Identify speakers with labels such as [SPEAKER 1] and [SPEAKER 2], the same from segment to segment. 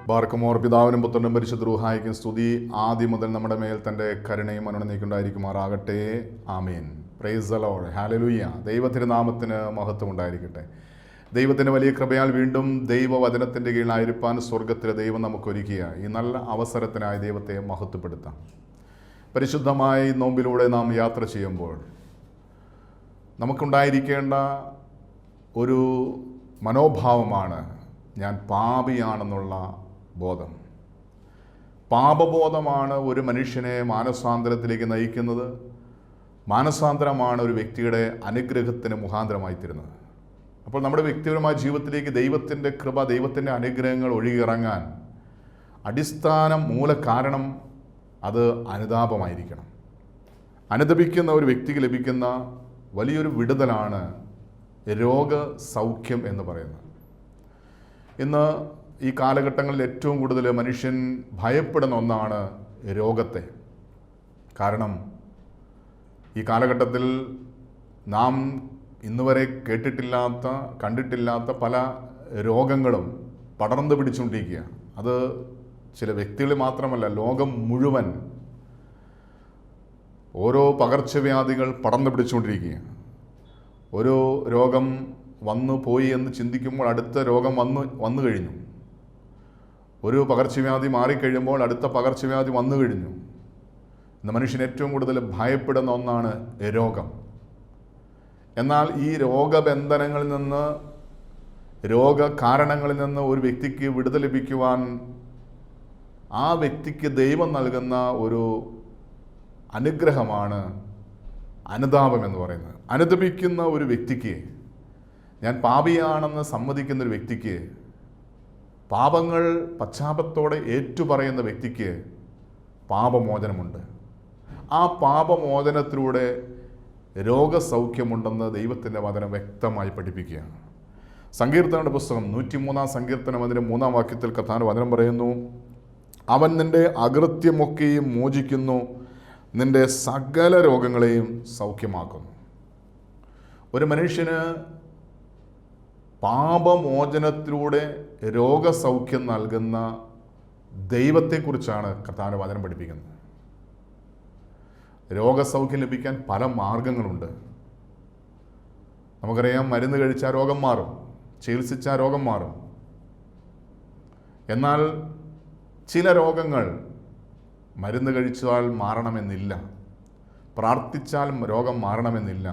[SPEAKER 1] ബാർക്കുമോർ പിതാവിനും പുത്രനും പരിശുദ്ധ റൂഹായിക്കും സ്തുതി. ആദ്യം മുതൽ നമ്മുടെ മേൽ തൻ്റെ കരുണയും അനുനയിക്കുണ്ടായിരിക്കുമാറാകട്ടെ. ആമേൻ. Praise the Lord. ഹല്ലേലൂയ. ദൈവത്തിരുനാമത്തിന് മഹത്വം ഉണ്ടായിരിക്കട്ടെ. ദൈവത്തിൻ്റെ വലിയ കൃപയാൽ വീണ്ടും ദൈവവചനത്തിൻ്റെ കീഴിലായിരിക്കാൻ സ്വർഗത്തിലെ ദൈവം നമുക്കൊരുക്കിയ ഈ നല്ല അവസരത്തിനായി ദൈവത്തെ മഹത്വപ്പെടുത്താം. പരിശുദ്ധമായി നോമ്പിലൂടെ നാം യാത്ര ചെയ്യുമ്പോൾ നമുക്കുണ്ടായിരിക്കേണ്ട ഒരു മനോഭാവമാണ് ഞാൻ പാപിയാണെന്നുള്ള ബോധം. പാപബോധമാണ് ഒരു മനുഷ്യനെ മാനസാന്തരത്തിലേക്ക് നയിക്കുന്നത്. മാനസാന്തരമാണ് ഒരു വ്യക്തിയുടെ അനുഗ്രഹത്തിന് മുഖാന്തരമായി തീരുന്നത്. അപ്പോൾ നമ്മുടെ വ്യക്തിപരമായ ജീവിതത്തിലേക്ക് ദൈവത്തിൻ്റെ കൃപ, ദൈവത്തിൻ്റെ അനുഗ്രഹങ്ങൾ ഒഴുകിയിറങ്ങാൻ അടിസ്ഥാന മൂലകാരണം അത് അനുതാപമായിരിക്കണം. അനുതപിക്കുന്ന ഒരു വ്യക്തിക്ക് ലഭിക്കുന്ന വലിയൊരു വിടുതലാണ് രോഗസൗഖ്യം എന്ന് പറയുന്നത്. ഇന്ന് ഈ കാലഘട്ടങ്ങളിൽ ഏറ്റവും കൂടുതൽ മനുഷ്യൻ ഭയപ്പെടുന്ന ഒന്നാണ് രോഗത്തെ. കാരണം ഈ കാലഘട്ടത്തിൽ നാം ഇന്നുവരെ കേട്ടിട്ടില്ലാത്ത, കണ്ടിട്ടില്ലാത്ത പല രോഗങ്ങളും പടർന്നു പിടിച്ചുകൊണ്ടിരിക്കുക. അത് ചില വ്യക്തികൾ മാത്രമല്ല, ലോകം മുഴുവൻ ഓരോ പകർച്ചവ്യാധികൾ പടർന്നു പിടിച്ചുകൊണ്ടിരിക്കുക. ഒരു രോഗം വന്നു പോയി എന്ന് ചിന്തിക്കുമ്പോൾ അടുത്ത രോഗം വന്നു കഴിഞ്ഞു. ഒരു പകർച്ചവ്യാധി മാറിക്കഴിയുമ്പോൾ അടുത്ത പകർച്ചവ്യാധി വന്നു കഴിഞ്ഞു. ഇന്ന് മനുഷ്യൻ ഏറ്റവും കൂടുതൽ ഭയപ്പെടുന്ന ഒന്നാണ് രോഗം. എന്നാൽ ഈ രോഗബന്ധനങ്ങളിൽ നിന്ന്, രോഗകാരണങ്ങളിൽ നിന്ന് ഒരു വ്യക്തിക്ക് വിടുതൽ ലഭിക്കുവാൻ ആ വ്യക്തിക്ക് ദൈവം നൽകുന്ന ഒരു അനുഗ്രഹമാണ് അനുതാപം എന്ന് പറയുന്നത്. അനുതപിക്കുന്ന ഒരു വ്യക്തിക്ക്, ഞാൻ പാപിയാണെന്ന് സമ്മതിക്കുന്ന ഒരു വ്യക്തിക്ക്, പാപങ്ങൾ പശ്ചാത്തലത്തോടെ ഏറ്റുപറയുന്ന വ്യക്തിക്ക് പാപമോചനമുണ്ട്. ആ പാപമോചനത്തിലൂടെ രോഗസൗഖ്യമുണ്ടെന്ന് ദൈവത്തിൻ്റെ വചനം വ്യക്തമായി പഠിപ്പിക്കുകയാണ്. സങ്കീർത്തനങ്ങളുടെ പുസ്തകം 103 സങ്കീർത്തനം അതിൻ്റെ 3 വാക്യത്തിൽ കർത്താവിന്റെ വചനം പറയുന്നു, അവൻ നിന്റെ അകൃത്യമൊക്കെയും മോചിക്കുന്നു, നിന്റെ സകല രോഗങ്ങളെയും സൗഖ്യമാക്കുന്നു. ഒരു മനുഷ്യന് പാപമോചനത്തിലൂടെ രോഗസൗഖ്യം നൽകുന്ന ദൈവത്തെക്കുറിച്ചാണ് കർത്താവിന്റെ വചനം പഠിപ്പിക്കുന്നത്. രോഗസൗഖ്യം ലഭിക്കാൻ പല മാർഗങ്ങളുണ്ട്. നമുക്കറിയാം, മരുന്ന് കഴിച്ചാൽ രോഗം മാറും, ചികിത്സിച്ചാൽ രോഗം മാറും. എന്നാൽ ചില രോഗങ്ങൾ മരുന്ന് കഴിച്ചാൽ മാറണമെന്നില്ല, പ്രാർത്ഥിച്ചാൽ രോഗം മാറണമെന്നില്ല.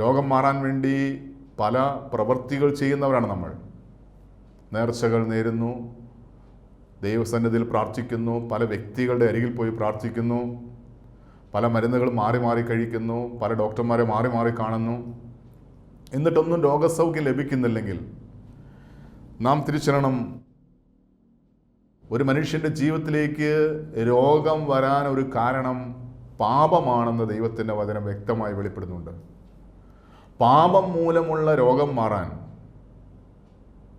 [SPEAKER 1] രോഗം മാറാൻ വേണ്ടി പല പ്രവൃത്തികൾ ചെയ്യുന്നവരാണ് നമ്മൾ. നേർച്ചകൾ നേരുന്നു, ദൈവസന്നിധിയിൽ പ്രാർത്ഥിക്കുന്നു, പല വ്യക്തികളുടെ അരികിൽ പോയി പ്രാർത്ഥിക്കുന്നു, പല മരുന്നുകൾ മാറി മാറി കഴിക്കുന്നു, പല ഡോക്ടർമാരെ മാറി മാറി കാണുന്നു. എന്നിട്ടൊന്നും രോഗസൗഖ്യം ലഭിക്കുന്നില്ലെങ്കിൽ നാം തിരിച്ചറിയണം, ഒരു മനുഷ്യൻ്റെ ജീവിതത്തിലേക്ക് രോഗം വരാൻ ഒരു കാരണം പാപമാണെന്ന് ദൈവത്തിൻ്റെ വചനം വ്യക്തമായി വെളിപ്പെടുന്നുണ്ട്. പാപം മൂലമുള്ള രോഗം മാറാൻ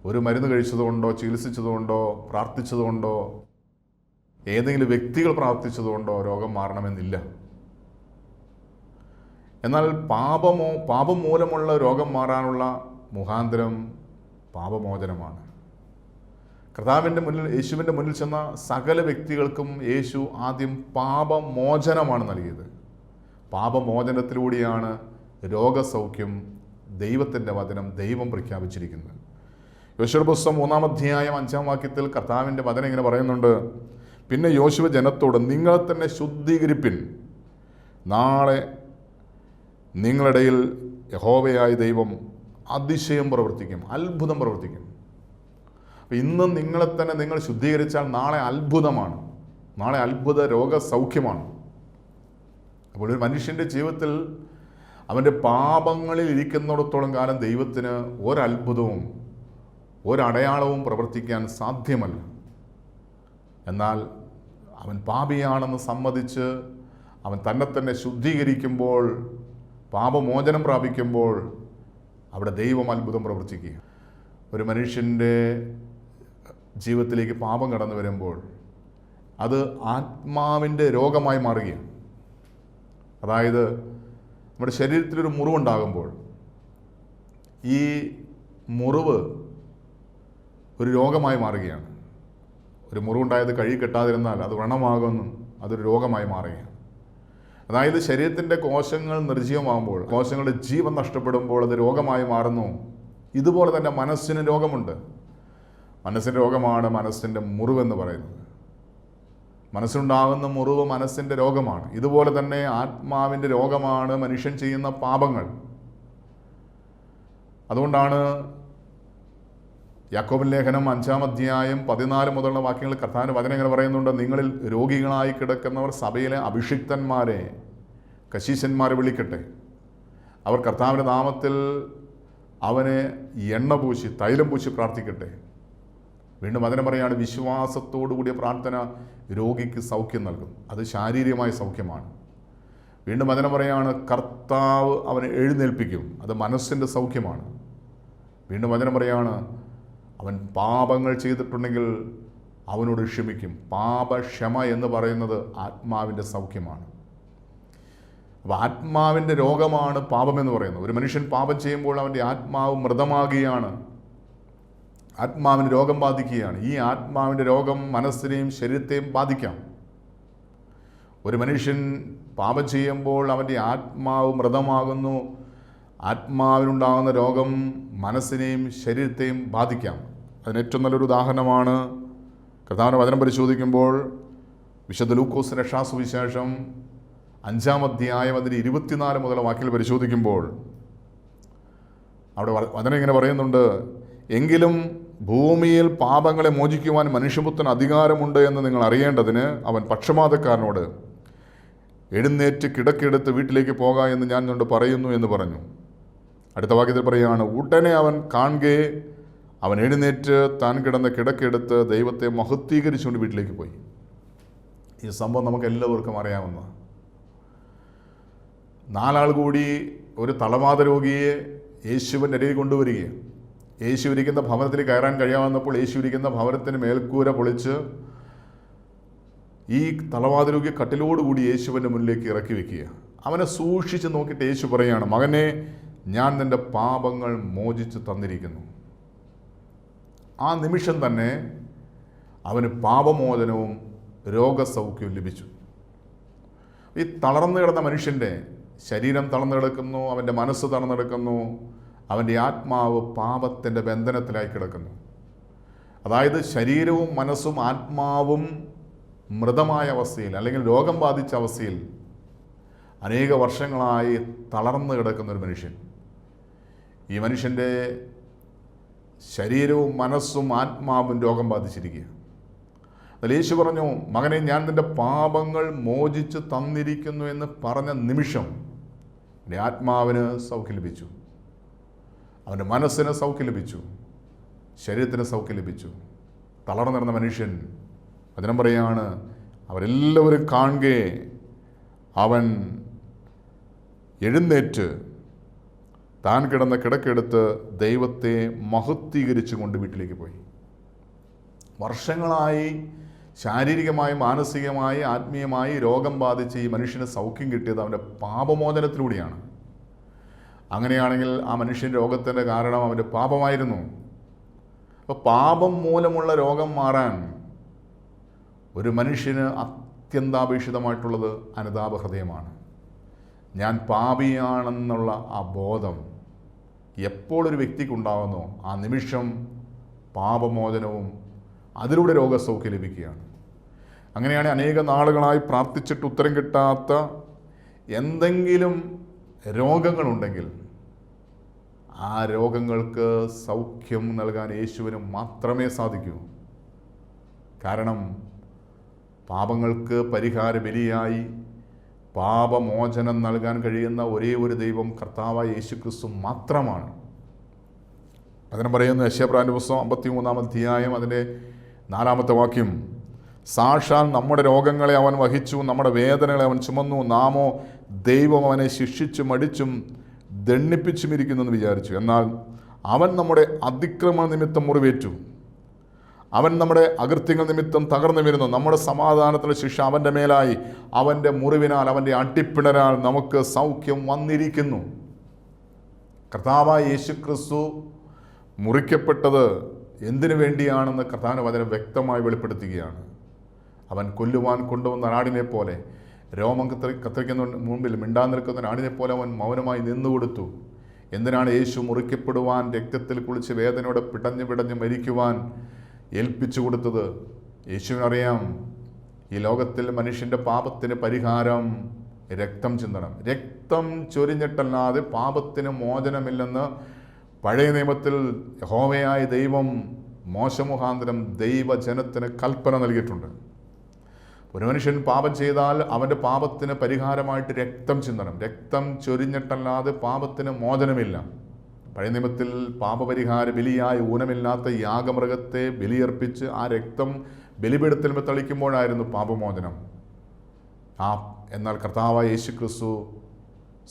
[SPEAKER 1] ഒരു മരുന്ന് കഴിച്ചതുകൊണ്ടോ, ചികിത്സിച്ചതുകൊണ്ടോ, പ്രാർത്ഥിച്ചതുകൊണ്ടോ, ഏതെങ്കിലും വ്യക്തികൾ പ്രാർത്ഥിച്ചതുകൊണ്ടോ രോഗം മാറണമെന്നില്ല. എന്നാൽ പാപം മൂലമുള്ള രോഗം മാറാനുള്ള മുഖാന്തരം പാപമോചനമാണ്. കർത്താവിൻ്റെ മുന്നിൽ, യേശുവിൻ്റെ മുന്നിൽ ചെന്ന സകല വ്യക്തികൾക്കും യേശു ആദ്യം പാപമോചനമാണ് നൽകിയത്. പാപമോചനത്തിലൂടെയാണ് രോഗസൗഖ്യം ദൈവത്തിൻ്റെ വചനം ദൈവം പ്രഖ്യാപിച്ചിരിക്കുന്നത്. യോശുവ പുസ്തകം 3 അധ്യായം 5 വാക്യത്തിൽ കർത്താവിൻ്റെ വചനം ഇങ്ങനെ പറയുന്നുണ്ട്, പിന്നെ യോശുവ ജനത്തോട്, നിങ്ങളെ തന്നെ ശുദ്ധീകരിപ്പിൻ, നാളെ നിങ്ങളിടയിൽ യഹോവയായ ദൈവം അതിശയം പ്രവർത്തിക്കും, അത്ഭുതം പ്രവർത്തിക്കും. അപ്പം ഇന്നും നിങ്ങളെ തന്നെ നിങ്ങൾ ശുദ്ധീകരിച്ചാൽ നാളെ അത്ഭുതമാണ്, നാളെ അത്ഭുത രോഗസൗഖ്യമാണ്. അപ്പോൾ ഒരു മനുഷ്യൻ്റെ ജീവിതത്തിൽ അവൻ്റെ പാപങ്ങളിൽ ഇരിക്കുന്നിടത്തോളം കാലം ദൈവത്തിന് ഒരത്ഭുതവും ഒരടയാളവും പ്രവർത്തിക്കാൻ സാധ്യമല്ല. എന്നാൽ അവൻ പാപിയാണെന്ന് സമ്മതിച്ച് അവൻ തന്നെ ശുദ്ധീകരിക്കുമ്പോൾ, പാപമോചനം പ്രാപിക്കുമ്പോൾ അവിടെ ദൈവം അത്ഭുതം പ്രവർത്തിക്കുക. ഒരു മനുഷ്യൻ്റെ ജീവിതത്തിലേക്ക് പാപം കടന്നു വരുമ്പോൾ അത് ആത്മാവിൻ്റെ രോഗമായി മാറുകയാണ്. അതായത് നമ്മുടെ ശരീരത്തിലൊരു മുറിവുണ്ടാകുമ്പോൾ ഈ മുറിവ് ഒരു രോഗമായി മാറുകയാണ്. ഒരു മുറിവുണ്ടായത് കഴുകി കെട്ടാതിരുന്നാൽ അത് വ്രണമാകുന്നു, അതൊരു രോഗമായി മാറുകയാണ്. അതായത് ശരീരത്തിൻ്റെ കോശങ്ങൾ നിർജ്ജീവമാകുമ്പോൾ, കോശങ്ങളുടെ ജീവൻ നഷ്ടപ്പെടുമ്പോൾ അത് രോഗമായി മാറുന്നു. ഇതുപോലെ തന്നെ മനസ്സിന് രോഗമുണ്ട്. മനസ്സിൻ്റെ രോഗമാണ് മനസ്സിൻ്റെ മുറിവെന്ന് പറയുന്നത്. മനസ്സിനുണ്ടാകുന്ന മുറിവ് മനസ്സിൻ്റെ രോഗമാണ്. ഇതുപോലെ തന്നെ ആത്മാവിൻ്റെ രോഗമാണ് മനുഷ്യൻ ചെയ്യുന്ന പാപങ്ങൾ. അതുകൊണ്ടാണ് യാക്കോബിൻ ലേഖനം 5-ാം അധ്യായം 14 മുതലുള്ള വാക്യങ്ങൾ കർത്താവിൻ്റെ വചനം ഇങ്ങനെ പറയുന്നുണ്ട്: നിങ്ങളിൽ രോഗികളായി കിടക്കുന്നവർ സഭയിലെ അഭിഷിക്തന്മാരെ, കശീശന്മാരെ വിളിക്കട്ടെ. അവർ കർത്താവിൻ്റെ നാമത്തിൽ അവനെ എണ്ണ പൂശി, തൈലം പൂശി പ്രാർത്ഥിക്കട്ടെ. വീണ്ടും വചനം പറയാണ്, വിശ്വാസത്തോടു കൂടിയ പ്രാർത്ഥന രോഗിക്ക് സൗഖ്യം നൽകും. അത് ശാരീരികമായ സൗഖ്യമാണ്. വീണ്ടും വചനം പറയാണ്, കർത്താവ് അവനെ എഴുന്നേൽപ്പിക്കും. അത് മനസ്സിൻ്റെ സൗഖ്യമാണ്. വീണ്ടും വചനം പറയാണ്, അവൻ പാപങ്ങൾ ചെയ്തിട്ടുണ്ടെങ്കിൽ അവനോട് ക്ഷമിക്കും. പാപക്ഷമ എന്ന് പറയുന്നത് ആത്മാവിൻ്റെ സൗഖ്യമാണ്. അപ്പോൾ ആത്മാവിൻ്റെ രോഗമാണ് പാപമെന്ന് പറയുന്നത്. ഒരു മനുഷ്യൻ പാപം ചെയ്യുമ്പോൾ അവൻ്റെ ആത്മാവ് മൃതമാകുകയാണ്, ആത്മാവിന് രോഗം ബാധിക്കുകയാണ്. ഈ ആത്മാവിൻ്റെ രോഗം മനസ്സിനെയും ശരീരത്തെയും ബാധിക്കാം. ഒരു മനുഷ്യൻ പാപം ചെയ്യുമ്പോൾ അവൻ്റെ ആത്മാവ് മൃതമാകുന്നു. ആത്മാവിനുണ്ടാകുന്ന രോഗം മനസ്സിനെയും ശരീരത്തെയും ബാധിക്കാം. അതിന് ഏറ്റവും നല്ലൊരു ഉദാഹരണമാണ് കർത്താവിൻ്റെ വചനം പരിശോധിക്കുമ്പോൾ വിശുദ്ധ ലൂക്കോസ് രക്ഷാസുവിശേഷം 5-ാം അധ്യായം അതിന് 24 മുതൽ വാക്യങ്ങൾ പരിശോധിക്കുമ്പോൾ അവിടെ വചനം ഇങ്ങനെ പറയുന്നുണ്ട്: എങ്കിലും ഭൂമിയിൽ പാപങ്ങളെ മോചിക്കുവാൻ മനുഷ്യപുത്രന് അധികാരമുണ്ട് എന്ന് നിങ്ങൾ അറിയേണ്ടതിന് അവൻ പക്ഷപാതക്കാരനോട് എഴുന്നേറ്റ് കിടക്കെടുത്ത് വീട്ടിലേക്ക് പോകാം എന്ന് ഞാൻ നിന്നോട് പറയുന്നു എന്ന് പറഞ്ഞു. അടുത്ത വാക്യത്തിൽ പറയുകയാണ്, ഉടനെ അവൻ കാണുകെ അവൻ എഴുന്നേറ്റ് താൻ കിടന്ന കിടക്കെടുത്ത് ദൈവത്തെ മഹത്വീകരിച്ചുകൊണ്ട് വീട്ടിലേക്ക് പോയി. ഈ സംഭവം നമുക്ക് എല്ലാവർക്കും അറിയാവുന്ന. 4 ആൾ കൂടി ഒരു തളവാത രോഗിയെ യേശുവിൻ്റെ അരികിൽ കൊണ്ടുവരികയാണ്. യേശു ഇരിക്കുന്ന ഭവനത്തിൽ കയറാൻ കഴിയാവുന്നപ്പോൾ യേശു ഇരിക്കുന്ന ഭവനത്തിന് മേൽക്കൂര പൊളിച്ച് ഈ തളവാത രോഗിയെ കട്ടിലോടുകൂടി യേശുവിൻ്റെ മുന്നിലേക്ക് ഇറക്കി വയ്ക്കുക. അവനെ സൂക്ഷിച്ച് നോക്കിയിട്ട് യേശു പറയുകയാണ്, മകനെ, ഞാൻ നിൻ്റെ പാപങ്ങൾ മോചിച്ച് തന്നിരിക്കുന്നു. ആ നിമിഷം തന്നെ അവന് പാപമോചനവും രോഗസൗഖ്യവും ലഭിച്ചു. ഈ തളർന്നു കിടന്ന മനുഷ്യൻ്റെ ശരീരം തളർന്നു കിടക്കുന്നു, അവൻ്റെ മനസ്സ് തളർന്നു കിടക്കുന്നു, അവൻ്റെ ആത്മാവ് പാപത്തിൻ്റെ ബന്ധനത്തിലായി കിടക്കുന്നു. അതായത് ശരീരവും മനസ്സും ആത്മാവും മൃതമായ അവസ്ഥയിൽ, അല്ലെങ്കിൽ രോഗം ബാധിച്ച അവസ്ഥയിൽ അനേക വർഷങ്ങളായി തളർന്നു കിടക്കുന്ന ഒരു മനുഷ്യൻ. ഈ മനുഷ്യൻ്റെ ശരീരവും മനസ്സും ആത്മാവും രോഗം ബാധിച്ചിരിക്കുക. അതിൽ യേശു പറഞ്ഞു, മകനെ, ഞാൻ നിൻ്റെ പാപങ്ങൾ മോചിച്ച് തന്നിരിക്കുന്നു എന്ന് പറഞ്ഞ നിമിഷം എൻ്റെ ആത്മാവിന് സൗഖ്യം ലഭിച്ചു, അവൻ്റെ മനസ്സിന് സൗഖ്യം ലഭിച്ചു, ശരീരത്തിന് സൗഖ്യം ലഭിച്ചു. തളർന്നിരുന്ന മനുഷ്യൻ വചനം പറയുകയാണ്, അവരെല്ലാവരും കാണുകെ അവൻ എഴുന്നേറ്റ് താൻ കിടന്ന കിടക്കെടുത്ത് ദൈവത്തെ മഹത്വീകരിച്ചുകൊണ്ട് വീട്ടിലേക്ക് പോയി. വർഷങ്ങളായി ശാരീരികമായി, മാനസികമായി, ആത്മീയമായി രോഗം ബാധിച്ച് ഈ മനുഷ്യന് സൗഖ്യം കിട്ടിയത് അവൻ്റെ പാപമോചനത്തിലൂടെയാണ്. അങ്ങനെയാണെങ്കിൽ ആ മനുഷ്യൻ രോഗത്തിൻ്റെ കാരണം അവൻ്റെ പാപമായിരുന്നു. അപ്പോൾ പാപം മൂലമുള്ള രോഗം മാറാൻ ഒരു മനുഷ്യന് അത്യന്താപേക്ഷിതമായിട്ടുള്ളത് അനുതാപഹൃദയമാണ്. ഞാൻ പാപിയാണെന്നുള്ള ആ ബോധം എപ്പോൾ ഒരു വ്യക്തിക്കുണ്ടാകുന്നോ ആ നിമിഷം പാപമോചനവും അതിലൂടെ രോഗസൗഖ്യം ലഭിക്കുകയാണ്. അങ്ങനെയാണ് അനേക നാളുകളായി പ്രാർത്ഥിച്ചിട്ട് ഉത്തരം കിട്ടാത്ത എന്തെങ്കിലും രോഗങ്ങളുണ്ടെങ്കിൽ ആ രോഗങ്ങൾക്ക് സൗഖ്യം നൽകാൻ യേശുവിന് മാത്രമേ സാധിക്കൂ. കാരണം പാപങ്ങൾക്ക് പരിഹാര ബലിയായി പാപമോചനം നൽകാൻ കഴിയുന്ന ഒരേ ഒരു ദൈവം കർത്താവായ യേശുക്രിസ്തു മാത്രമാണ്. അതിന് പറയുന്നു യെശയ്യാപ്രവാചകന്റെ പുസ്തകം 53-ാം അധ്യായം അതിൻ്റെ 4-ാമത്തെ വാക്യം, സാക്ഷാൽ നമ്മുടെ രോഗങ്ങളെ അവൻ വഹിച്ചു, നമ്മുടെ വേദനകളെ അവൻ ചുമന്നു, നാമോ ദൈവം അവനെ ശിക്ഷിച്ചും അടിച്ചും ദണ്ഡിപ്പിച്ചും ഇരിക്കുന്നെന്ന് വിചാരിച്ചു. എന്നാൽ അവൻ നമ്മുടെ അതിക്രമ നിമിത്തം മുറിവേറ്റു, അവൻ നമ്മുടെ അകൃത്യങ്ങൾ നിമിത്തം തകർന്നു വരുന്നു. നമ്മുടെ സമാധാനത്തിൻ്റെ ശിക്ഷ അവൻ്റെ മേലായി, അവൻ്റെ മുറിവിനാൽ, അവൻ്റെ അടിപ്പിണരാൽ നമുക്ക് സൗഖ്യം വന്നിരിക്കുന്നു. കർത്താവായ യേശുക്രിസ്തു മുറിക്കപ്പെട്ടത് എന്തിനു വേണ്ടിയാണെന്ന് കർത്താവിൻ്റെ വചനം വ്യക്തമായി വെളിപ്പെടുത്തുകയാണ്. അവൻ കൊല്ലുവാൻ കൊണ്ടുവന്ന ആടിനെ പോലെ, രോമം കത്തിരിക്കുന്ന മുമ്പിൽ മിണ്ടാൻ നിൽക്കുന്ന ആടിനെ പോലെ അവൻ മൗനമായി നിന്നുകൊടുത്തു. എന്തിനാണ് യേശു മുറിക്കപ്പെടുവാൻ, രക്തത്തിൽ കുളിച്ച് വേദനയോടെ പിടഞ്ഞ് മരിക്കുവാൻ ഏൽപ്പിച്ചു കൊടുത്തത്? യേശുവിനറിയാം, ഈ ലോകത്തിൽ മനുഷ്യൻ്റെ പാപത്തിന് പരിഹാരം രക്തം ചിന്തണം. രക്തം ചൊരിഞ്ഞിട്ടല്ലാതെ പാപത്തിന് മോചനമില്ലെന്ന് പഴയ നിയമത്തിൽ യഹോവയായ ദൈവം മോശ മുഖാന്തരം ദൈവജനത്തിന് കൽപ്പന നൽകിയിട്ടുണ്ട്. ഒരു മനുഷ്യൻ പാപം ചെയ്താൽ അവൻ്റെ പാപത്തിന് പരിഹാരമായിട്ട് രക്തം ചിന്തണം. രക്തം ചൊരിഞ്ഞിട്ടല്ലാതെ പാപത്തിന് മോചനമില്ല. പഴയ നിയമത്തിൽ പാപപരിഹാര ബലിയായ ഊനമില്ലാത്ത യാഗമൃഗത്തെ ബലിയർപ്പിച്ച് ആ രക്തം ബലിപീഠത്തിൽ തളിക്കുമ്പോഴായിരുന്നു പാപമോചനം. എന്നാൽ കർത്താവായ യേശു ക്രിസ്തു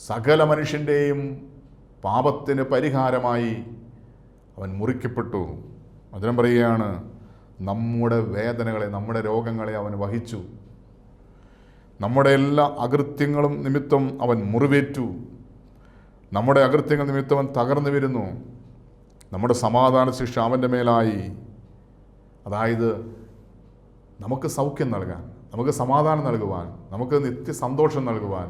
[SPEAKER 1] സകല മനുഷ്യൻ്റെയും പാപത്തിന് പരിഹാരമായി അവൻ മുറിക്കപ്പെട്ടു. അതിനും പറയുകയാണ്, നമ്മുടെ വേദനകളെ, നമ്മുടെ രോഗങ്ങളെ അവൻ വഹിച്ചു. നമ്മുടെ എല്ലാ അകൃത്യങ്ങളും നിമിത്തം അവൻ മുറിവേറ്റു. നമ്മുടെ അകൃത്യങ്ങൾ നിമിത്തം അവൻ തകർന്നു വരുന്നു. നമ്മുടെ സമാധാന ശിക്ഷ അവൻ്റെ മേലായി. അതായത് നമുക്ക് സൗഖ്യം നൽകാൻ, നമുക്ക് സമാധാനം നൽകുവാൻ, നമുക്ക് നിത്യസന്തോഷം നൽകുവാൻ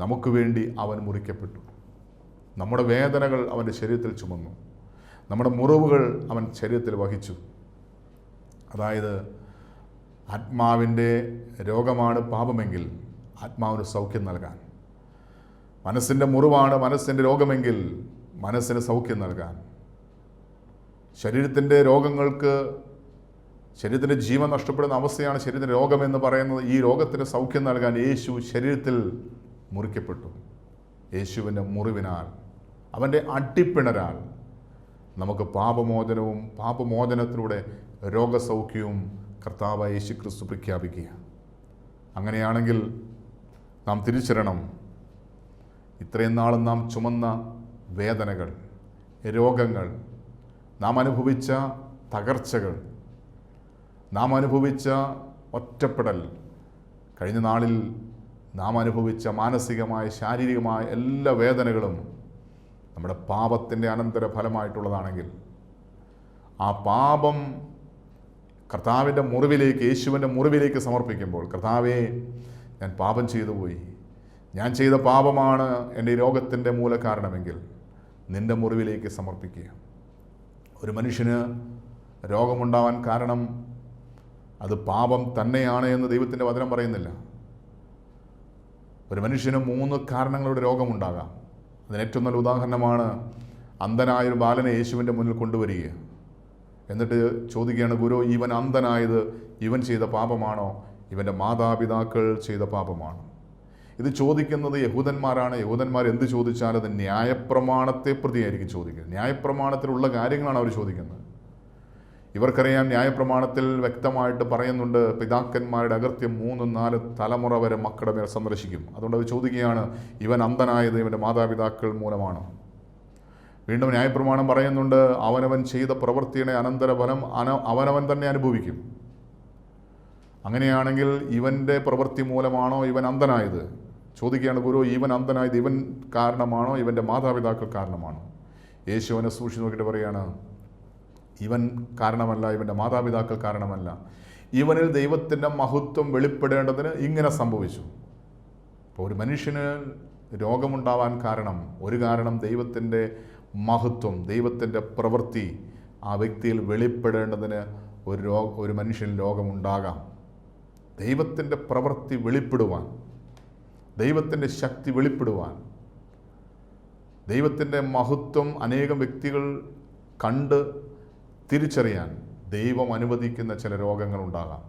[SPEAKER 1] നമുക്ക് വേണ്ടി അവൻ മുറിക്കപ്പെട്ടു. നമ്മുടെ വേദനകൾ അവൻ്റെ ശരീരത്തിൽ ചുമന്നു. നമ്മുടെ മുറിവുകൾ അവൻ ശരീരത്തിൽ വഹിച്ചു. അതായത് ആത്മാവിൻ്റെ രോഗമാണ് പാപമെങ്കിൽ ആത്മാവിന് സൗഖ്യം നൽകാൻ, മനസ്സിൻ്റെ മുറിവാണ് മനസ്സിൻ്റെ രോഗമെങ്കിൽ മനസ്സിന് സൗഖ്യം നൽകാൻ, ശരീരത്തിൻ്റെ രോഗങ്ങൾക്ക്, ശരീരത്തിൻ്റെ ജീവൻ നഷ്ടപ്പെടുന്ന അവസ്ഥയാണ് ശരീരത്തിൻ്റെ രോഗമെന്ന് പറയുന്നത്. ഈ രോഗത്തിന് സൗഖ്യം നൽകാൻ യേശു ശരീരത്തിൽ മുറിക്കപ്പെട്ടു. യേശുവിൻ്റെ മുറിവിനാൽ, അവൻ്റെ അടിപ്പിണരാൽ നമുക്ക് പാപമോചനവും പാപമോചനത്തിലൂടെ രോഗസൗഖ്യവും കർത്താവായ യേശു ക്രിസ്തു പ്രഖ്യാപിക്കുക. അങ്ങനെയാണെങ്കിൽ നാം തിരിച്ചറിയണം, ഇത്രയും നാളും നാം ചുമന്ന വേദനകൾ, രോഗങ്ങൾ, നാം അനുഭവിച്ച തകർച്ചകൾ, നാം അനുഭവിച്ച ഒറ്റപ്പെടൽ, കഴിഞ്ഞ നാളിൽ നാം അനുഭവിച്ച മാനസികമായ ശാരീരികമായ എല്ലാ വേദനകളും നമ്മുടെ പാപത്തിൻ്റെ അനന്തര ഫലമായിട്ടുള്ളതാണെങ്കിൽ ആ പാപം കർത്താവിൻ്റെ മുറിവിലേക്ക്, യേശുവിൻ്റെ മുറിവിലേക്ക് സമർപ്പിക്കുമ്പോൾ, കർത്താവേ ഞാൻ പാപം ചെയ്തു പോയി, ഞാൻ ചെയ്ത പാപമാണ് എൻ്റെ രോഗത്തിൻ്റെ മൂലകാരണമെങ്കിൽ നിൻ്റെ മുറിവിലേക്ക് സമർപ്പിക്കുക. ഒരു മനുഷ്യന് രോഗമുണ്ടാവാൻ കാരണം അത് പാപം തന്നെയാണ് എന്ന് ദൈവത്തിൻ്റെ വചനം പറയുന്നില്ല. ഒരു മനുഷ്യന് 3 കാരണങ്ങളുടെ രോഗമുണ്ടാകാം. അതിന് ഏറ്റവും നല്ല ഉദാഹരണമാണ് അന്ധനായൊരു ബാലനെ യേശുവിൻ്റെ മുന്നിൽ കൊണ്ടുവരിക. എന്നിട്ട് ചോദിക്കുകയാണ്, ഗുരു, ഇവൻ അന്ധനായത് ഇവൻ ചെയ്ത പാപമാണോ, ഇവൻ്റെ മാതാപിതാക്കൾ ചെയ്ത പാപമാണോ? ഇത് ചോദിക്കുന്നത് യഹൂദന്മാരാണ്. യഹൂദന്മാർ എന്ത് ചോദിച്ചാലും അത് ന്യായപ്രമാണത്തെ പ്രതിയായിരിക്കും ചോദിക്കുന്നത്. ന്യായപ്രമാണത്തിലുള്ള കാര്യങ്ങളാണ് അവർ ചോദിക്കുന്നത്. ഇവർക്കറിയാം, ന്യായപ്രമാണത്തിൽ വ്യക്തമായിട്ട് പറയുന്നുണ്ട്, പിതാക്കന്മാരുടെ അകൃത്യം 3-4 തലമുറ വരെ മക്കളുടെ മേൽ സന്ദർശിക്കും. അതുകൊണ്ട് അവർ ചോദിക്കുകയാണ്, ഇവൻ അന്ധനായത് ഇവൻ്റെ മാതാപിതാക്കൾ മൂലമാണോ? വീണ്ടും ന്യായപ്രമാണം പറയുന്നുണ്ട്, അവനവൻ ചെയ്ത പ്രവൃത്തിയുടെ അനന്തരഫലം അവനവൻ തന്നെ അനുഭവിക്കും. അങ്ങനെയാണെങ്കിൽ ഇവൻ്റെ പ്രവൃത്തി മൂലമാണോ ഇവൻ അന്ധനായത്? ചോദിക്കുകയാണ്, ഗുരു, ഇവൻ അന്ധനായത് ഇവൻ കാരണമാണോ ഇവൻ്റെ മാതാപിതാക്കൾ കാരണമാണോ? യേശുവിനെ സൂക്ഷിച്ച് നോക്കിയിട്ട് പറയുകയാണ്, ഇവൻ കാരണമല്ല, ഇവൻ്റെ മാതാപിതാക്കൾ കാരണമല്ല, ഇവനിൽ ദൈവത്തിൻ്റെ മഹത്വം വെളിപ്പെടേണ്ടതിന് ഇങ്ങനെ സംഭവിച്ചു. അപ്പോൾ ഒരു മനുഷ്യന് രോഗമുണ്ടാവാൻ കാരണം, ഒരു കാരണം ദൈവത്തിൻ്റെ മഹത്വം, ദൈവത്തിൻ്റെ പ്രവൃത്തി ആ വ്യക്തിയിൽ വെളിപ്പെടേണ്ടതിന് ഒരു മനുഷ്യന് രോഗമുണ്ടാകാം. ദൈവത്തിൻ്റെ പ്രവൃത്തി വെളിപ്പെടുവാൻ, ദൈവത്തിൻ്റെ ശക്തി വെളിപ്പെടുവാൻ, ദൈവത്തിൻ്റെ മഹത്വം അനേകം വ്യക്തികൾ കണ്ട് തിരിച്ചറിയാൻ ദൈവം അനുവദിക്കുന്ന ചില രോഗങ്ങളുണ്ടാകാം.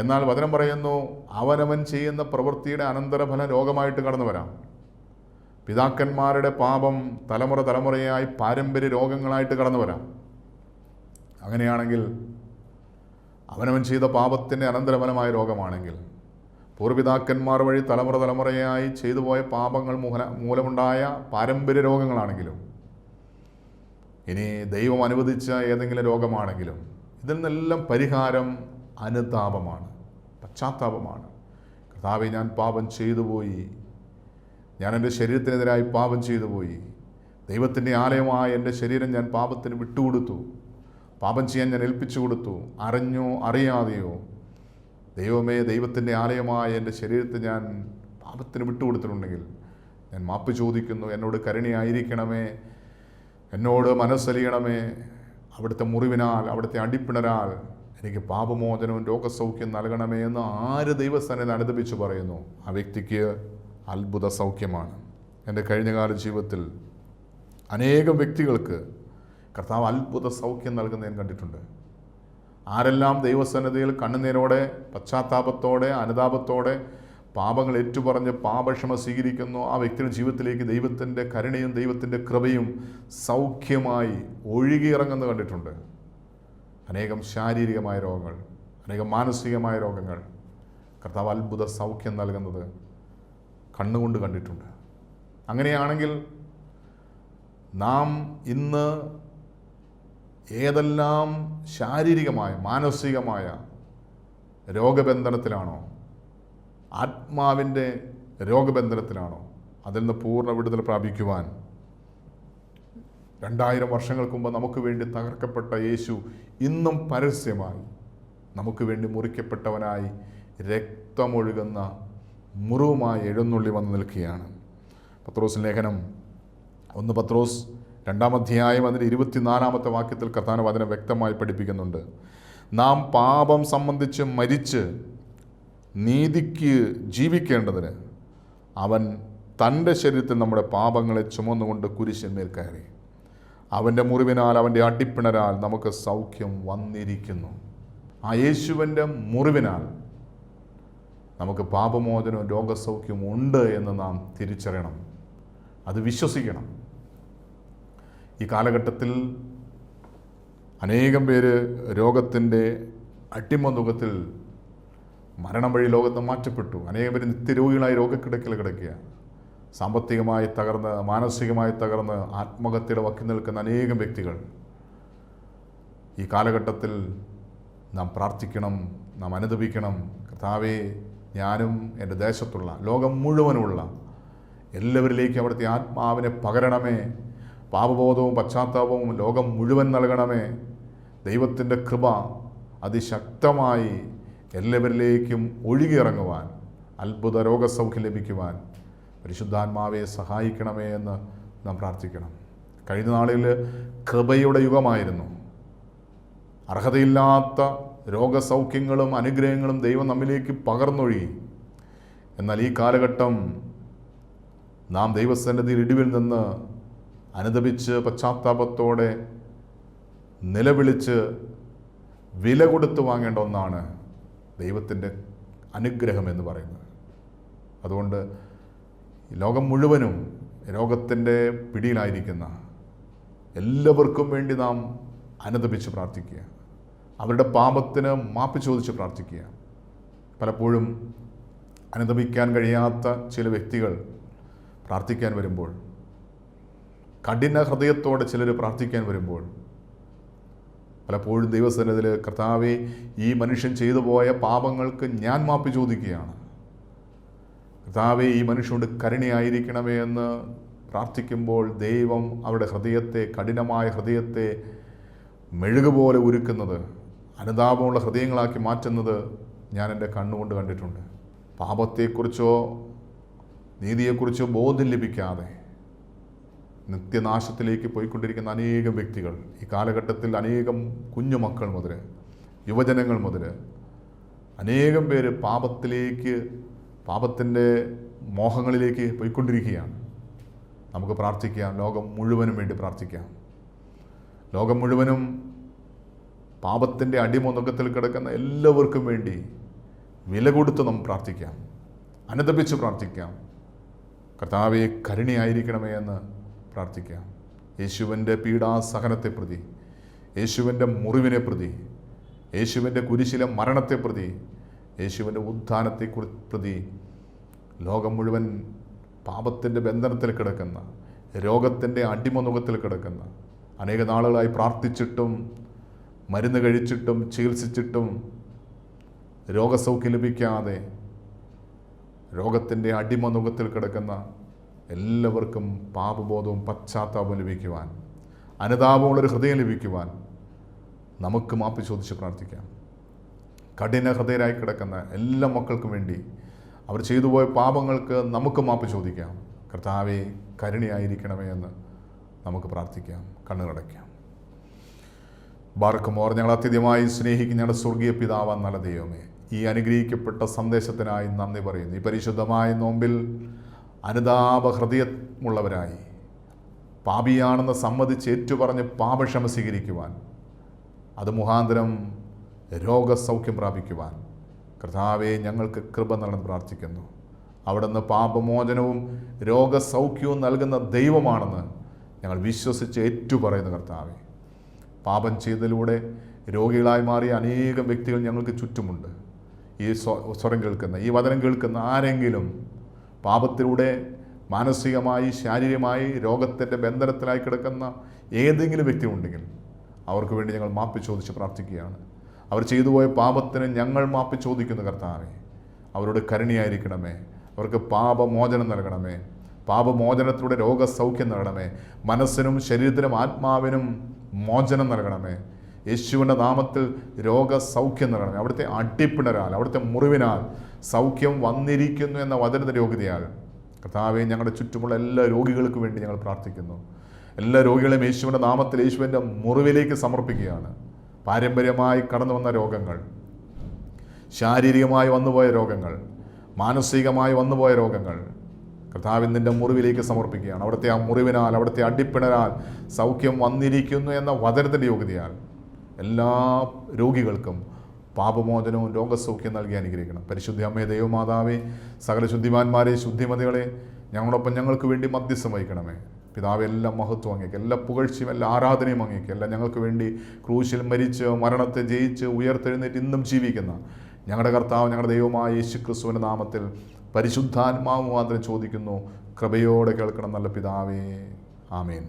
[SPEAKER 1] എന്നാൽ വചനം പറയുന്നു, അവനവൻ ചെയ്യുന്ന പ്രവൃത്തിയുടെ അനന്തരഫലം രോഗമായിട്ട് കടന്നു വരാം. പിതാക്കന്മാരുടെ പാപം തലമുറയായി പാരമ്പര്യ രോഗങ്ങളായിട്ട് കടന്നു വരാം. അങ്ങനെയാണെങ്കിൽ അവനവൻ ചെയ്ത പാപത്തിൻ്റെ അനന്തരഫലമായ രോഗമാണെങ്കിൽ, പൂർവ്വപിതാക്കന്മാർ വഴി തലമുറയായി ചെയ്തു പോയ പാപങ്ങൾ മൂലമുണ്ടായ പാരമ്പര്യ രോഗങ്ങളാണെങ്കിലും, ഇനി ദൈവം അനുവദിച്ച ഏതെങ്കിലും രോഗമാണെങ്കിലും, ഇതിൽ നിന്നെല്ലാം പരിഹാരം അനുതാപമാണ്, പശ്ചാത്താപമാണ്. കർത്താവേ, ഞാൻ പാപം ചെയ്തു പോയി, ഞാൻ എൻ്റെ ശരീരത്തിനെതിരായി പാപം ചെയ്തു പോയി, ദൈവത്തിൻ്റെ ആലയമായ എൻ്റെ ശരീരം ഞാൻ പാപത്തിന് വിട്ടുകൊടുത്തു, പാപം ചെയ്യാൻ ഞാൻ ഏൽപ്പിച്ചു കൊടുത്തു, അറിഞ്ഞോ അറിയാതെയോ. ദൈവമേ, ദൈവത്തിൻ്റെ ആലയമായ എൻ്റെ ശരീരത്തെ ഞാൻ പാപത്തിന് വിട്ടുകൊടുത്തിട്ടുണ്ടെങ്കിൽ ഞാൻ മാപ്പ് ചോദിക്കുന്നു. എന്നോട് കരുണയായിരിക്കണമേ, എന്നോട് മനസ്സലിയണമേ. അവിടുത്തെ മുറിവിനാൽ, അവിടുത്തെ അടിപ്പിണരാൽ എനിക്ക് പാപമോചനവും രോഗസൗഖ്യം നൽകണമേ എന്ന് ആര് ദൈവസ്ഥാനെ അനുദപിച്ച് പറയുന്നു, ആ വ്യക്തിക്ക് അത്ഭുത സൗഖ്യമാണ്. എൻ്റെ കഴിഞ്ഞകാല ജീവിതത്തിൽ അനേകം വ്യക്തികൾക്ക് കർത്താവ് അത്ഭുത സൗഖ്യം നൽകുന്നത് ഞാൻ കണ്ടിട്ടുണ്ട്. ആരെല്ലാം ദൈവസന്നിധിയിൽ കണ്ണുനീരോടെ, പശ്ചാത്താപത്തോടെ, അനുതാപത്തോടെ പാപങ്ങൾ ഏറ്റുപറഞ്ഞ് പാപക്ഷമ സ്വീകരിക്കുന്നു, ആ വ്യക്തിയുടെ ജീവിതത്തിലേക്ക് ദൈവത്തിൻ്റെ കരുണയും ദൈവത്തിൻ്റെ കൃപയും സൗഖ്യമായി ഒഴുകിയിറങ്ങുന്നത് കണ്ടിട്ടുണ്ട്. അനേകം ശാരീരികമായ രോഗങ്ങൾ, അനേകം മാനസികമായ രോഗങ്ങൾ കർത്താവ് അത്ഭുത സൗഖ്യം നൽകുന്നത് കണ്ണുകൊണ്ട് കണ്ടിട്ടുണ്ട്. അങ്ങനെയാണെങ്കിൽ നാം ഇന്ന് ഏതെല്ലാം ശാരീരികമായ, മാനസികമായ രോഗബന്ധനത്തിലാണോ, ആത്മാവിൻ്റെ രോഗബന്ധനത്തിലാണോ, അതിൽ നിന്ന് പൂർണ്ണ വിടുതൽ പ്രാപിക്കുവാൻ 2000 വർഷങ്ങൾക്ക് മുമ്പ് നമുക്ക് വേണ്ടി തകർക്കപ്പെട്ട യേശു ഇന്നും പരസ്യമായി നമുക്ക് വേണ്ടി മുറിക്കപ്പെട്ടവനായി രക്തമൊഴുകുന്ന മുറിവുമായി എഴുന്നള്ളി വന്ന് നിൽക്കുകയാണ്. പത്രോസ് ലേഖനം 1 പത്രോസ് 2-ാം അധ്യായം അതിൻ്റെ 24-ാമത്തെ വാക്യത്തിൽ കർത്താവിന്റെ വചനം വ്യക്തമായി പഠിപ്പിക്കുന്നുണ്ട്. നാം പാപം സംബന്ധിച്ച് മരിച്ച് നീതിക്ക് ജീവിക്കേണ്ടതിന് അവൻ തൻ്റെ ശരീരത്തിൽ നമ്മുടെ പാപങ്ങളെ ചുമന്നുകൊണ്ട് കുരിശന്മേൽ കയറി. അവൻ്റെ മുറിവിനാൽ, അവൻ്റെ അടിപ്പിണരാൽ നമുക്ക് സൗഖ്യം വന്നിരിക്കുന്നു. ആ യേശുവിൻ്റെ മുറിവിനാൽ നമുക്ക് പാപമോചനവും രോഗസൗഖ്യവും ഉണ്ട് എന്ന് നാം തിരിച്ചറിയണം, അത് വിശ്വസിക്കണം. ഈ കാലഘട്ടത്തിൽ അനേകം പേര് രോഗത്തിൻ്റെ അടിമനുഖത്തിൽ മരണം വഴി ലോകത്ത് മാറ്റപ്പെട്ടു. അനേകം പേര് നിത്യരോഗികളായി രോഗക്കിടക്കിൽ കിടക്കുക, സാമ്പത്തികമായി തകർന്ന്, മാനസികമായി തകർന്ന് ആത്മഹത്യയുടെ വക്കിൽ നിൽക്കുന്ന അനേകം വ്യക്തികൾ. ഈ കാലഘട്ടത്തിൽ നാം പ്രാർത്ഥിക്കണം, നാം അനുദപിക്കണം. കർത്താവേ, ഞാനും എൻ്റെ ദേശത്തുള്ള, ലോകം മുഴുവനുള്ള എല്ലാവരിലേക്കും അവിടുത്തെ ആത്മാവിനെ പകരണമേ. പാപബോധവും പശ്ചാത്താപവും ലോകം മുഴുവൻ നൽകണമേ. ദൈവത്തിൻ്റെ കൃപ അതിശക്തമായി എല്ലാവരിലേക്കും ഒഴുകിയിറങ്ങുവാൻ, അത്ഭുത രോഗസൗഖ്യം ലഭിക്കുവാൻ പരിശുദ്ധാത്മാവെ സഹായിക്കണമേ എന്ന് നാം പ്രാർത്ഥിക്കണം. കഴിഞ്ഞ നാളിൽ കൃപയുടെ യുഗമായിരുന്നു. അർഹതയില്ലാത്ത രോഗസൗഖ്യങ്ങളും അനുഗ്രഹങ്ങളും ദൈവം നമ്മിലേക്ക് പകർന്നൊഴുകി. എന്നാൽ ഈ കാലഘട്ടം നാം ദൈവസന്നിധിയിൽ ഇടിവിൽ നിന്ന് അനുദപിച്ച് പശ്ചാത്താപത്തോടെ നിലവിളിച്ച് വില കൊടുത്ത് വാങ്ങേണ്ട ഒന്നാണ് ദൈവത്തിൻ്റെ അനുഗ്രഹം എന്ന് പറയുന്നത്. അതുകൊണ്ട് ലോകം മുഴുവനും രോഗത്തിൻ്റെ പിടിയിലായിരിക്കുന്ന എല്ലാവർക്കും വേണ്ടി നാം അനുദപിച്ച് പ്രാർത്ഥിക്കുക, അവരുടെ പാപത്തിന് മാപ്പ് ചോദിച്ച് പ്രാർത്ഥിക്കുക. പലപ്പോഴും അനുദപിക്കാൻ കഴിയാത്ത ചില വ്യക്തികൾ പ്രാർത്ഥിക്കാൻ വരുമ്പോൾ, കഠിന ഹൃദയത്തോടെ ചിലർ പ്രാർത്ഥിക്കാൻ വരുമ്പോൾ, പലപ്പോഴും ദൈവസന്നിധിയിൽ കർത്താവേ, ഈ മനുഷ്യൻ ചെയ്തു പോയ പാപങ്ങൾക്ക് ഞാൻ മാപ്പ് ചോദിക്കുകയാണ്, കർത്താവേ ഈ മനുഷ്യനോട് കരുണയായിരിക്കണമേ എന്ന് പ്രാർത്ഥിക്കുമ്പോൾ ദൈവം അവരുടെ ഹൃദയത്തെ, കഠിനമായ ഹൃദയത്തെ മെഴുകുപോലെ ഉരുക്കുന്നത്, അനുതാപമുള്ള ഹൃദയങ്ങളാക്കി മാറ്റുന്നത് ഞാൻ എൻ്റെ കണ്ണുകൊണ്ട് കണ്ടിട്ടുണ്ട്. പാപത്തെക്കുറിച്ചോ നീതിയെക്കുറിച്ചോ ബോധം ലഭിക്കാതെ നിത്യനാശത്തിലേക്ക് പോയിക്കൊണ്ടിരിക്കുന്ന അനേകം വ്യക്തികൾ ഈ കാലഘട്ടത്തിൽ, അനേകം കുഞ്ഞുമക്കൾ മുതൽ യുവജനങ്ങൾ മുതൽ അനേകം പേര് പാപത്തിൻ്റെ മോഹങ്ങളിലേക്ക് പോയിക്കൊണ്ടിരിക്കുകയാണ്. നമുക്ക് പ്രാർത്ഥിക്കാം, ലോകം മുഴുവനും വേണ്ടി പ്രാർത്ഥിക്കാം. ലോകം മുഴുവനും പാപത്തിൻ്റെ അടിമൊന്നുക്കത്തിൽ കിടക്കുന്ന എല്ലാവർക്കും വേണ്ടി വില കൊടുത്ത് നമുക്ക് പ്രാർത്ഥിക്കാം, അനുദപിച്ച് പ്രാർത്ഥിക്കാം. കർത്താവെ കരുണയായിരിക്കണമേ എന്ന് പ്രാർത്ഥിക്കാം. യേശുവിൻ്റെ പീഡാസഹനത്തെ പ്രതി, യേശുവിൻ്റെ മുറിവിനെ പ്രതി, യേശുവിൻ്റെ കുരിശിലെ മരണത്തെ പ്രതി, യേശുവിൻ്റെ ഉത്ഥാനത്തെ പ്രതി ലോകം മുഴുവൻ പാപത്തിൻ്റെ ബന്ധനത്തിൽ കിടക്കുന്ന, രോഗത്തിൻ്റെ അടിമനുഖത്തിൽ കിടക്കുന്ന, അനേക നാളുകളായി പ്രാർത്ഥിച്ചിട്ടും മരുന്ന് കഴിച്ചിട്ടും ചികിത്സിച്ചിട്ടും രോഗസൗഖ്യം ലഭിക്കാതെ രോഗത്തിൻ്റെ അടിമനുഖത്തിൽ കിടക്കുന്ന എല്ലാവർക്കും പാപബോധവും പശ്ചാത്താപവും ലഭിക്കുവാൻ, അനുതാപമുള്ളൊരു ഹൃദയം ലഭിക്കുവാൻ നമുക്ക് മാപ്പ് ചോദിച്ച് പ്രാർത്ഥിക്കാം. കഠിന ഹൃദയരായി കിടക്കുന്ന എല്ലാ മക്കൾക്കും വേണ്ടി അവർ ചെയ്തു പോയ പാപങ്ങൾക്ക് നമുക്ക് മാപ്പ് ചോദിക്കാം. കർത്താവേ, കരുണയായിരിക്കണമേ എന്ന് നമുക്ക് പ്രാർത്ഥിക്കാം. കണ്ണുകളടയ്ക്കാം. ബാർക്കുമോർ, ഞങ്ങൾ അത്യധികമായി സ്നേഹിക്കുന്ന ഞങ്ങളുടെ സ്വർഗീയ പിതാവാൻ നല്ല ദൈവമേ, ഈ അനുഗ്രഹിക്കപ്പെട്ട സന്ദേശത്തിനായി നന്ദി പറയുന്നു. ഈ പരിശുദ്ധമായ നോമ്പിൽ അനുതാപ ഹൃദയമുള്ളവരായി പാപിയാണെന്ന് സമ്മതിച്ച് ഏറ്റുപറഞ്ഞ് പാപക്ഷമ സ്വീകരിക്കുവാൻ, അത് മുഖാന്തരം രോഗസൗഖ്യം പ്രാപിക്കുവാൻ കർത്താവെ ഞങ്ങൾക്ക് കൃപ നൽകണമെന്ന് പ്രാർത്ഥിക്കുന്നു. അവിടുന്ന് പാപമോചനവും രോഗസൗഖ്യവും നൽകുന്ന ദൈവമാണെന്ന് ഞങ്ങൾ വിശ്വസിച്ച് ഏറ്റുപറയുന്നു. കർത്താവെ, പാപം ചെയ്തതിലൂടെ രോഗികളായി മാറിയ അനേകം വ്യക്തികൾ ഞങ്ങൾക്ക് ചുറ്റുമുണ്ട്. ഈ സ്വരം കേൾക്കുന്ന, ഈ വചനം കേൾക്കുന്ന ആരെങ്കിലും പാപത്തിലൂടെ മാനസികമായി ശാരീരികമായി രോഗത്തിൻ്റെ ബന്ധനത്തിലായി കിടക്കുന്ന ഏതെങ്കിലും വ്യക്തി ഉണ്ടെങ്കിൽ അവർക്ക് വേണ്ടി ഞങ്ങൾ മാപ്പ് ചോദിച്ച് പ്രാർത്ഥിക്കുകയാണ്. അവർ ചെയ്തു പോയ പാപത്തിന് ഞങ്ങൾ മാപ്പ് ചോദിക്കുന്നു. കർത്താവേ, അവരോട് കരുണയായിരിക്കണമേ. അവർക്ക് പാപമോചനം നൽകണമേ. പാപമോചനത്തിലൂടെ രോഗസൗഖ്യം നൽകണമേ. മനസ്സിനും ശരീരത്തിനും ആത്മാവിനും മോചനം നൽകണമേ. യേശുവിൻ്റെ നാമത്തിൽ രോഗസൗഖ്യം നൽകണമേ. അവിടുത്തെ അടിപ്പിണരാൽ, അവിടുത്തെ മുറിവിനാൽ സൗഖ്യം വന്നിരിക്കുന്നു എന്ന വചനത്തിൻ്റെ യോഗ്യതയാൽ കർത്താവെ, ഞങ്ങളുടെ ചുറ്റുമുള്ള എല്ലാ രോഗികൾക്കും വേണ്ടി ഞങ്ങൾ പ്രാർത്ഥിക്കുന്നു. എല്ലാ രോഗികളെയും യേശുവിൻ്റെ നാമത്തിൽ യേശുവിൻ്റെ മുറിവിലേക്ക് സമർപ്പിക്കുകയാണ്. പാരമ്പര്യമായി കടന്നു വന്ന രോഗങ്ങൾ, ശാരീരികമായി വന്നുപോയ രോഗങ്ങൾ, മാനസികമായി വന്നുപോയ രോഗങ്ങൾ കർത്താവിൻ നിൻ്റെ മുറിവിലേക്ക് സമർപ്പിക്കുകയാണ്. അവിടുത്തെ ആ മുറിവിനാൽ, അവിടുത്തെ അടിപ്പിണരാൽ സൗഖ്യം വന്നിരിക്കുന്നു എന്ന വചനത്തിൻ്റെ യോഗ്യതയാൽ എല്ലാ രോഗികൾക്കും പാപമോചനവും രോഗസൗഖ്യം നൽകി അനുഗ്രഹിക്കണം. പരിശുദ്ധ അമ്മേ, ദൈവമാതാവേ, സകല ശുദ്ധിമാന്മാരെ, ശുദ്ധിമതികളെ, ഞങ്ങളോടൊപ്പം ഞങ്ങൾക്ക് വേണ്ടി മധ്യസ്ഥം വഹിക്കണമേ. പിതാവ്, എല്ലാ മഹത്വം അങ്ങേക്ക്, എല്ലാ പുകഴ്ചയും എല്ലാ ആരാധനയും അങ്ങേക്ക്, എല്ലാം ഞങ്ങൾക്ക് വേണ്ടി ക്രൂശിൽ മരിച്ച് മരണത്തെ ജയിച്ച് ഉയർത്തെഴുന്നേറ്റ് ഇന്നും ജീവിക്കുന്ന ഞങ്ങളുടെ കർത്താവ്, ഞങ്ങളുടെ ദൈവമായ യേശു ക്രിസ്തുവിൻ്റെ നാമത്തിൽ പരിശുദ്ധാത്മാവ് മുഖാന്തരം ചോദിക്കുന്നു. കൃപയോടെ കേൾക്കണം നല്ല പിതാവേ. ആമേൻ.